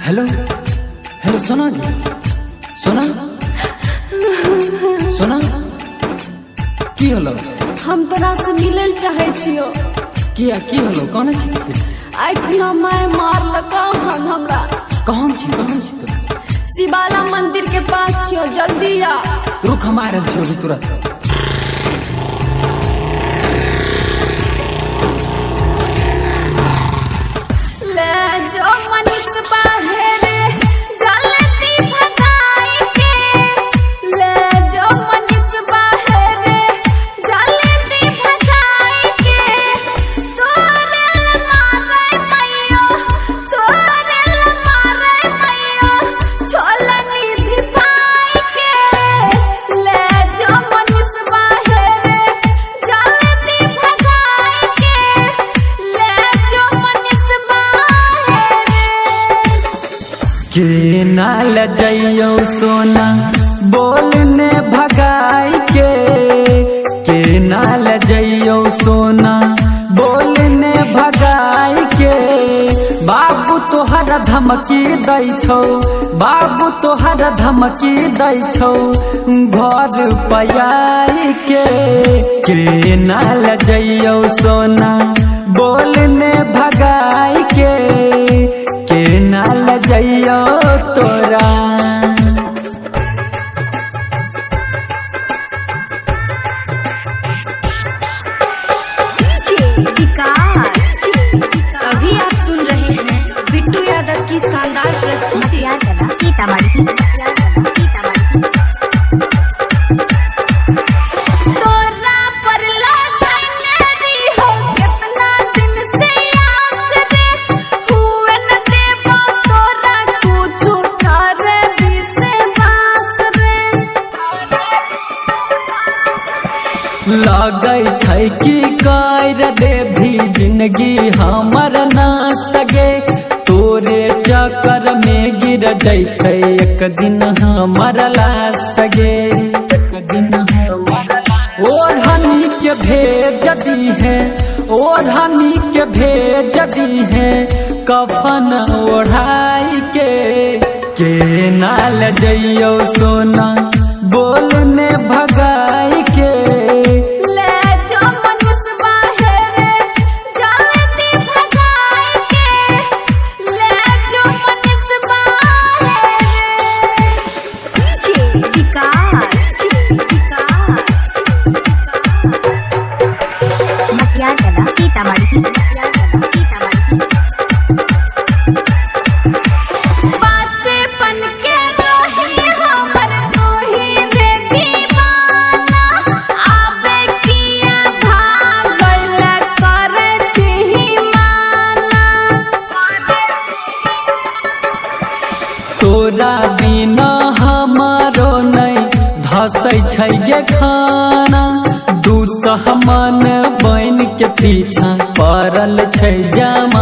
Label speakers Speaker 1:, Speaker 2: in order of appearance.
Speaker 1: Hello hello सोना गे सोना सोना की होलो?
Speaker 2: हम तोरा से मिलल चाहे छियो।
Speaker 1: किया की होलो? कौन छी?
Speaker 2: आखिना मैं मारलका हन हमरा।
Speaker 1: कहाँ छी तो?
Speaker 2: शिवाला मंदिर के पास छियो, जल्दी आ।
Speaker 1: रुक हम आ रहल छियो तुरंत।
Speaker 2: ले जो मनीष बाहर जल्दी भगाई के। ले जो मनीष बाहर जल्दी भगाई के। तोरे मारे मैयो, तोरे मारे मैयो, छोलनी धिपाई के। ले जो मनीष बाहर जल्दी भगाई के। ले जो मनीष बाहर।
Speaker 3: के नाल जइयो सोना बोलने भगाई के नाल जइयो सोना बोलने भगाई के। बाबू तोहर धमकी दै छौ, बाबू तोहर धमकी दै छौ घर पयाई के नाल जइयो सोना बोलने भगाई के नाल जइयो तोरा।
Speaker 2: विकास, अभी आप सुन रहे हैं बिट्टू यादव की शानदार प्रस्तुति। तोरा पर लागने दी हो कितना दिन से आस रे। हुए न देबो तोरा कुछो करे विश्वास रे।
Speaker 3: लगै छै कि कर देभी जिंदगी हमर ना सगे। तोरे चक्कर में गिर जैते एक दिन हमर लाश सगे। एक दिन ओढ़नी के भेज दी है, ओढ़नी के भेज दी है कफन ओढ़ाई के नाल जइयो सोना बोलने भगाई के।
Speaker 2: ले जो मनीष बाहर जल्दी भगाई के। ले जो मनीष बाहर। विकास, बचपन के रही हमर तू ही रे दीवाना। आबे किया भागल करे छी माना।
Speaker 3: तोरा बिना हमारो नहीं धसै छै ये खाना। दुश्मन बन के पीछा पड़ल छै जमा।